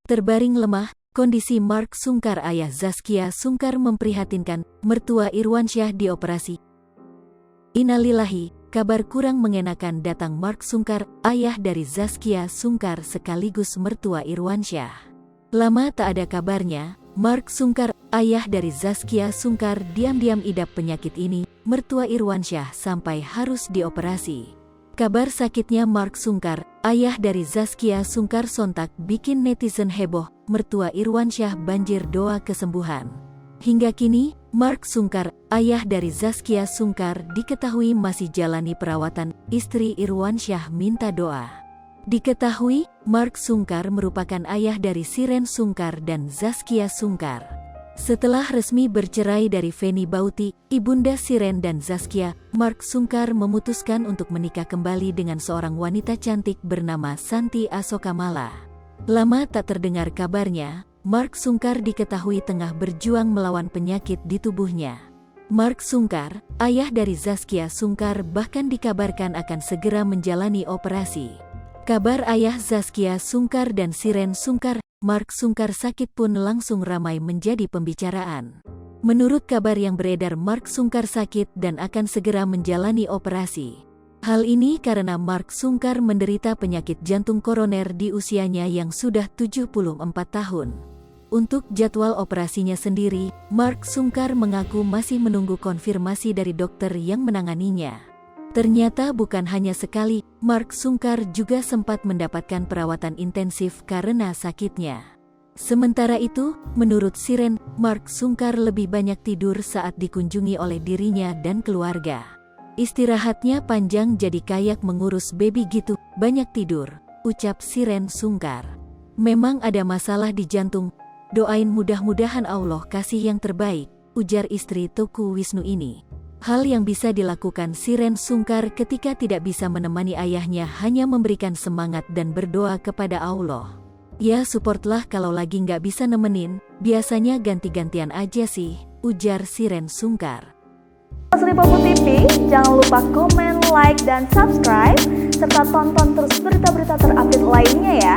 Terbaring lemah, kondisi Mark Sungkar ayah Zaskia Sungkar memprihatinkan. Mertua Irwansyah dioperasi. Innalillahi, kabar kurang mengenakan datang Mark Sungkar, ayah dari Zaskia Sungkar sekaligus mertua Irwansyah. Lama tak ada kabarnya, Mark Sungkar, ayah dari Zaskia Sungkar diam-diam idap penyakit ini. Mertua Irwansyah sampai harus dioperasi. Kabar sakitnya Mark Sungkar, ayah dari Zaskia Sungkar sontak bikin netizen heboh. Mertua Irwansyah banjir doa kesembuhan. Hingga kini, Mark Sungkar, ayah dari Zaskia Sungkar diketahui masih jalani perawatan. Istri Irwansyah minta doa. Diketahui, Mark Sungkar merupakan ayah dari Shiren Sungkar dan Zaskia Sungkar. Setelah resmi bercerai dari Feni Bauti, ibunda Shiren dan Zaskia, Mark Sungkar memutuskan untuk menikah kembali dengan seorang wanita cantik bernama Santi Asokamala. Lama tak terdengar kabarnya, Mark Sungkar diketahui tengah berjuang melawan penyakit di tubuhnya. Mark Sungkar, ayah dari Zaskia Sungkar bahkan dikabarkan akan segera menjalani operasi. Kabar ayah Zaskia Sungkar dan Shiren Sungkar, Mark Sungkar sakit pun langsung ramai menjadi pembicaraan. Menurut kabar yang beredar, Mark Sungkar sakit dan akan segera menjalani operasi. Hal ini karena Mark Sungkar menderita penyakit jantung koroner di usianya yang sudah 74 tahun. Untuk jadwal operasinya sendiri, Mark Sungkar mengaku masih menunggu konfirmasi dari dokter yang menanganinya. Ternyata bukan hanya sekali, Mark Sungkar juga sempat mendapatkan perawatan intensif karena sakitnya. Sementara itu, menurut Shiren, Mark Sungkar lebih banyak tidur saat dikunjungi oleh dirinya dan keluarga. Istirahatnya panjang jadi kayak mengurus baby gitu, banyak tidur, ucap Shiren Sungkar. Memang ada masalah di jantung, doain mudah-mudahan Allah kasih yang terbaik, ujar istri Teuku Wisnu ini. Hal yang bisa dilakukan Shiren Sungkar ketika tidak bisa menemani ayahnya hanya memberikan semangat dan berdoa kepada Allah. Ya supportlah kalau lagi nggak bisa nemenin, biasanya ganti-gantian aja sih, ujar Shiren Sungkar. Seripopo TV, jangan lupa komen, like, dan subscribe, serta tonton terus berita-berita terupdate lainnya ya.